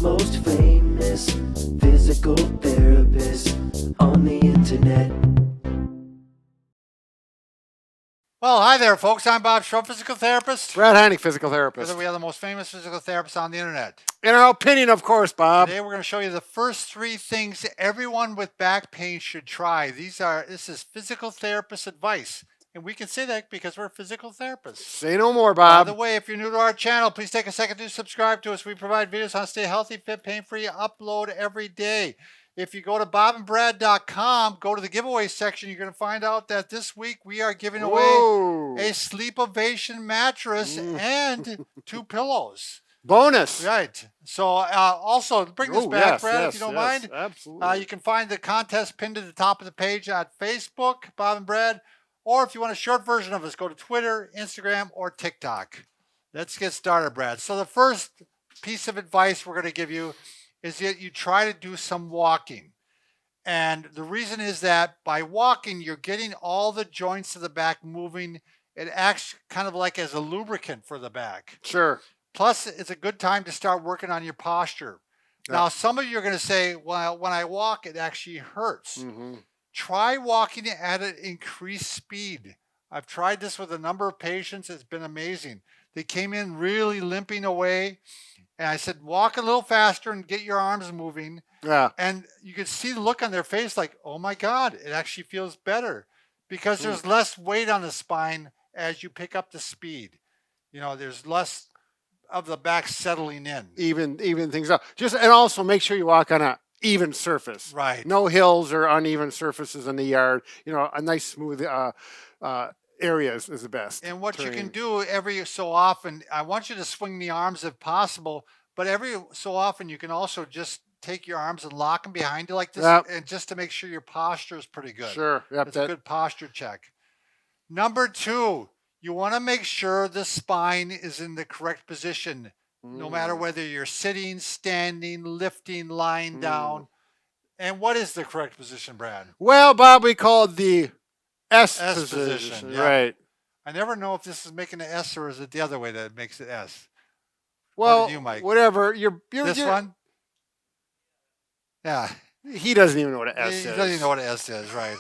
most famous physical therapist on the internet. Well, hi there, folks. I'm Bob Schrupp, physical therapist. Brad Heineck, physical therapist. We are the most famous physical therapists on the internet. In our opinion, of course, Bob. Today we're going to show you the first 3 things everyone with back pain should try. This is physical therapist advice. And we can say that because we're physical therapists. Say no more, Bob. By the way, if you're new to our channel, please take a second to subscribe to us. We provide videos on stay healthy, fit, pain-free, upload every day. If you go to bobandbrad.com, go to the giveaway section, you're going to find out that this week we are giving away a Sleepovation mattress and 2 pillows. Bonus. Right. So also bring this back, Brad, if you don't mind. Absolutely. You can find the contest pinned to the top of the page at Facebook, Bob and Brad. Or if you want a short version of us, go to Twitter, Instagram, or TikTok. Let's get started, Brad. So the first piece of advice we're going to give you is that you try to do some walking. And the reason is that by walking, you're getting all the joints of the back moving. It acts kind of like as a lubricant for the back. Sure. Plus, it's a good time to start working on your posture. Yeah. Now, some of you are going to say, well, when I walk, it actually hurts. Mm-hmm. Try walking at an increased speed. I've tried this with a number of patients. It's been amazing. They came in really limping away. And I said, walk a little faster and get your arms moving. Yeah. And you could see the look on their face like, oh my God, it actually feels better. Because there's less weight on the spine as you pick up the speed. You know, there's less of the back settling in. Even things up. And also make sure you walk on a even surface. Right. No hills or uneven surfaces in the yard. You know, a nice smooth areas is the best. And what you can do every so often, I want you to swing the arms if possible, but every so often you can also just take your arms and lock them behind you like this, and just to make sure your posture is pretty good. Sure. Yep, it's a good posture check. Number 2, you want to make sure the spine is in the correct position, no matter whether you're sitting, standing, lifting, lying down. And what is the correct position, Brad? Well, Bob, we call it the S position. Yeah. Right. I never know if this is making an S or is it the other way that makes it S. Well, you, Mike? Whatever. This one? Yeah. He doesn't even know what an S is. He doesn't even know what an S is, right?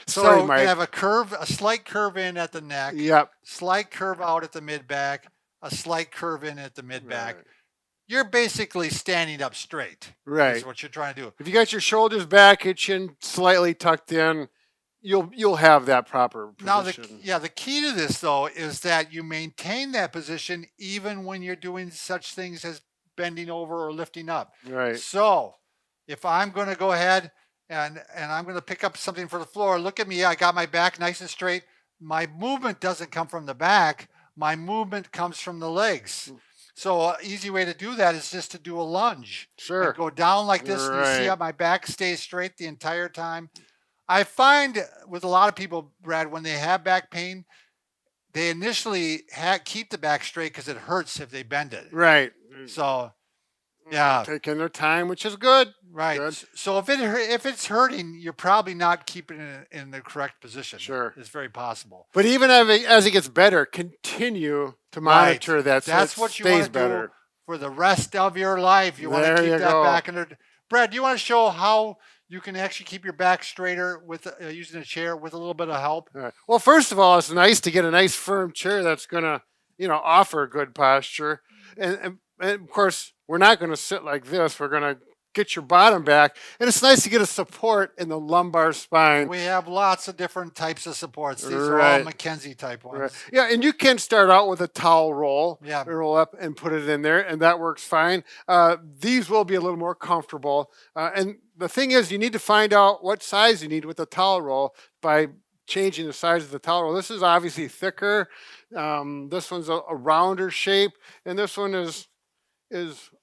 Sorry, so Mike. You have a slight curve in at the neck. Yep. Slight curve out at the mid-back. A slight curve in at the mid-back. Right. You're basically standing up straight. Right. Is what you're trying to do. If you got your shoulders back, your chin slightly tucked in, you'll have that proper position. Now, the key to this, though, is that you maintain that position even when you're doing such things as bending over or lifting up. Right. So if I'm going to go ahead and I'm going to pick up something for the floor, look at me. I got my back nice and straight. My movement doesn't come from the back. My movement comes from the legs. So an easy way to do that is just to do a lunge. Sure. And go down like this. Right. And you see how my back stays straight the entire time. I find with a lot of people, Brad, when they have back pain, they initially keep the back straight because it hurts if they bend it. Right. So, yeah. Taking their time, which is good. Right. Good. So if it's hurting, you're probably not keeping it in the correct position. Sure. It's very possible. But even as it gets better, continue to monitor that. So that's what you want to do for the rest of your life. You want to keep that back under. Brad, do you want to show how you can actually keep your back straighter with using a chair with a little bit of help? Right. Well, first of all, it's nice to get a nice firm chair that's going to, offer good posture. And of course, we're not going to sit like this. We're going to get your bottom back. And it's nice to get a support in the lumbar spine. We have lots of different types of supports. These are all McKenzie type ones. Right. Yeah, and you can start out with a towel roll. Yeah. Roll up and put it in there, and that works fine. These will be a little more comfortable. And the thing is, you need to find out what size you need with the towel roll by changing the size of the towel roll. This is obviously thicker. This one's a rounder shape, and this one is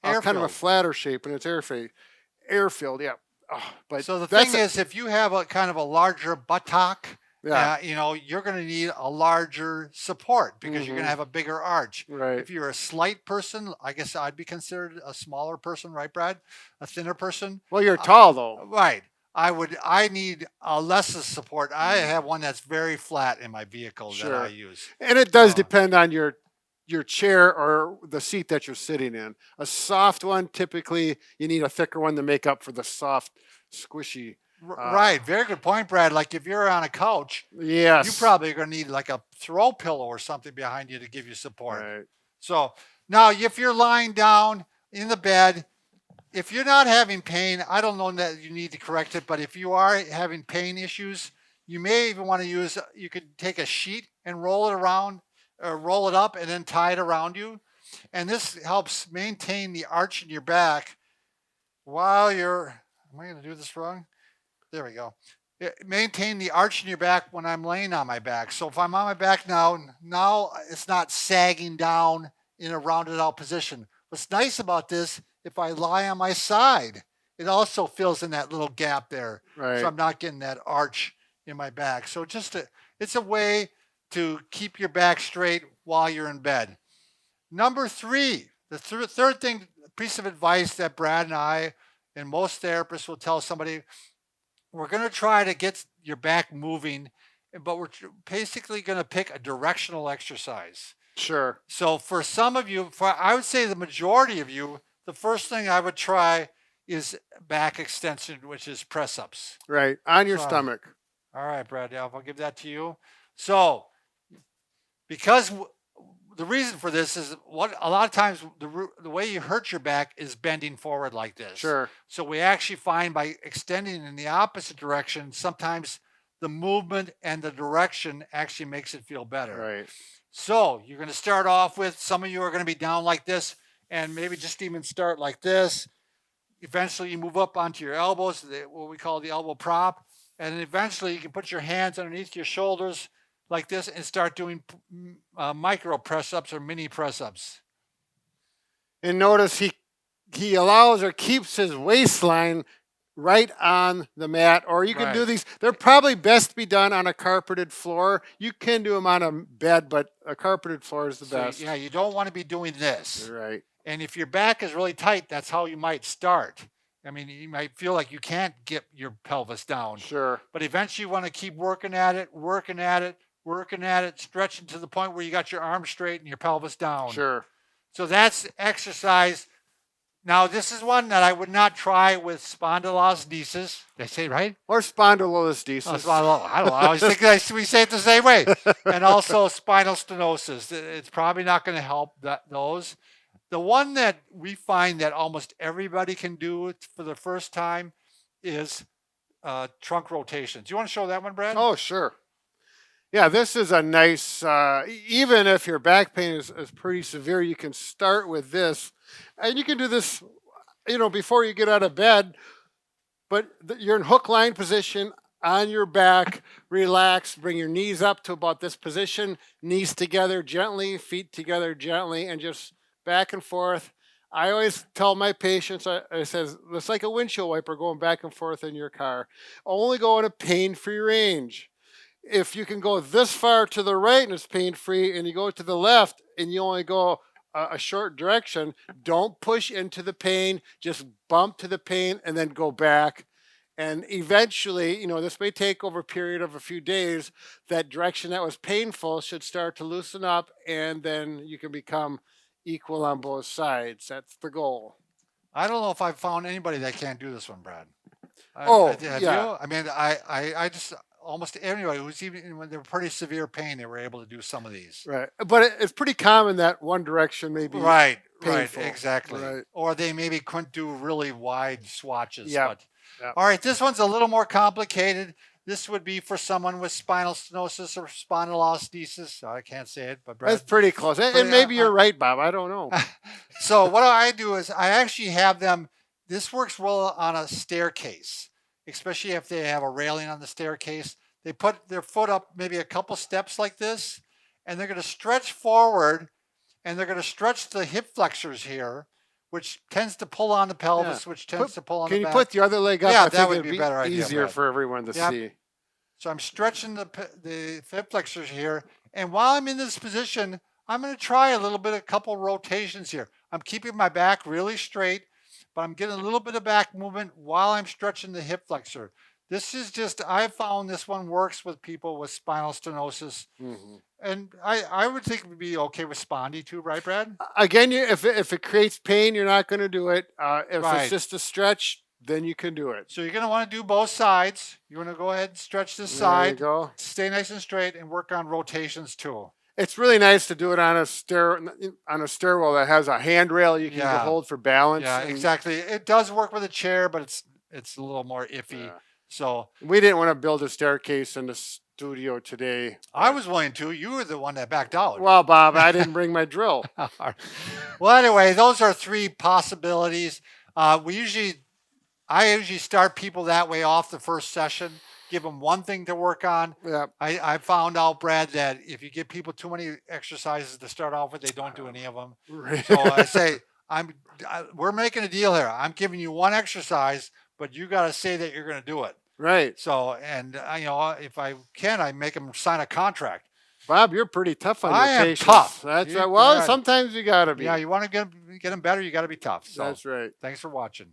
kind of a flatter shape, and it's air-filled. Yeah. But so the thing is, if you have a kind of a larger buttock, Yeah. You're going to need a larger support because you're going to have a bigger arch. Right. If you're a slight person, I guess I'd be considered a smaller person, right, Brad? A thinner person. Well, you're tall though. Right. I need a less support. I have one that's very flat in my vehicle that I use. And it does depend on your your chair or the seat that you're sitting in. A soft one, typically, you need a thicker one to make up for the soft, squishy. Right. Very good point, Brad. Like if you're on a couch, Yes. you probably are going to need like a throw pillow or something behind you to give you support. Right. So now if you're lying down in the bed, if you're not having pain, I don't know that you need to correct it, but if you are having pain issues, you may even want to use, you could take a sheet and roll it around, or roll it up and then tie it around you. And this helps maintain the arch in your back while you're, am I going to do this wrong? There we go. Maintain the arch in your back when I'm laying on my back. So if I'm on my back now it's not sagging down in a rounded out position. What's nice about this, if I lie on my side, it also fills in that little gap there. Right. So I'm not getting that arch in my back. So it's a way to keep your back straight while you're in bed. Number 3, the third piece of advice that Brad and I and most therapists will tell somebody, we're going to try to get your back moving, but we're basically going to pick a directional exercise. Sure. So for some of you, I would say the majority of you, the first thing I would try is back extension, which is press ups. Right. On your stomach. All right, Brad, I'll give that to you. So because the reason for this is a lot of times the way you hurt your back is bending forward like this. Sure. So we actually find by extending in the opposite direction, sometimes the movement and the direction actually makes it feel better. Right. So you're going to start off with, some of you are going to be down like this, and maybe just even start like this. Eventually you move up onto your elbows, what we call the elbow prop. And then eventually you can put your hands underneath your shoulders like this and start doing micro press ups or mini press ups. And notice he allows or keeps his waistline right on the mat, or you can do these. They're probably best to be done on a carpeted floor. You can do them on a bed, but a carpeted floor is the best. Yeah, you don't want to be doing this. Right. And if your back is really tight, that's how you might start. I mean, you might feel like you can't get your pelvis down. Sure. But eventually you want to keep working at it, stretching to the point where you got your arms straight and your pelvis down. Sure. So that's exercise. Now, this is one that I would not try with spondylolisthesis. They say, right? Or spondylolisthesis. Oh, I don't know. I always think we say it the same way. And also spinal stenosis. It's probably not going to help those. The one that we find that almost everybody can do for the first time is trunk rotations. Do you want to show that one, Brad? Oh, sure. Yeah, this is a nice, even if your back pain is pretty severe, you can start with this. And you can do this, before you get out of bed, but you're in hook line position on your back, relax, bring your knees up to about this position, knees together gently, feet together gently, and just back and forth. I always tell my patients, I says, it's like a windshield wiper going back and forth in your car. Only go in a pain-free range. If you can go this far to the right and it's pain-free, and you go to the left and you only go a short direction, don't push into the pain, just bump to the pain and then go back. And eventually, this may take over a period of a few days, that direction that was painful should start to loosen up, and then you can become equal on both sides. That's the goal. I don't know if I've found anybody that can't do this one, Brad. Yeah. You? I mean, I just, almost anybody who's even when they're pretty severe pain, they were able to do some of these. Right. But it's pretty common that one direction may be painful. Right, exactly. Right. Or they maybe couldn't do really wide swatches. Yeah. But, Yep. All right, this one's a little more complicated. This would be for someone with spinal stenosis or spondylolisthesis. I can't say it, but Brad, that's pretty close. And maybe you're right, Bob. I don't know. So what I do is I actually have them, this works well on a staircase, especially if they have a railing on the staircase. They put their foot up maybe a couple steps like this, and they're going to stretch forward, and they're going to stretch the hip flexors here, which tends to pull on the pelvis, which tends to pull on the back. Can you put the other leg up? Yeah, I that think would it'd be a better idea, easier Brad. for everyone to see. So I'm stretching the hip flexors here, and while I'm in this position, I'm going to try a couple rotations here. I'm keeping my back really straight, but I'm getting a little bit of back movement while I'm stretching the hip flexor. This is just, I found this one works with people with spinal stenosis. Mhm. And I would think it would be okay with spondy too, right, Brad? Again, if it creates pain, you're not going to do it. If it's Right. just a stretch, then you can do it. So you're going to want to do both sides. You want to go ahead and stretch this There you side, go. stay nice and straight, and work on rotations too. It's really nice to do it on a stairwell that has a handrail you can Yeah. hold for balance. Yeah, and exactly. It does work with a chair, but it's a little more iffy. Yeah. So We didn't want to build a staircase in the studio today. I was willing to. You were the one that backed out. Well, Bob, I didn't bring my drill. Well, anyway, those are three possibilities. I usually start people that way off the first session. Give them one thing to work on. Yeah. I found out, Brad, that if you give people too many exercises to start off with, they don't do any of them. So I say, we're making a deal here. I'm giving you one exercise, but you got to say that you're going to do it. Right. So, and if I can, I make them sign a contract. Bob, you're pretty tough on I your am patients. tough. That's You- right. Well, yeah. sometimes you got to be. Yeah, you want to get them better, you got to be tough. So That's right. thanks for watching.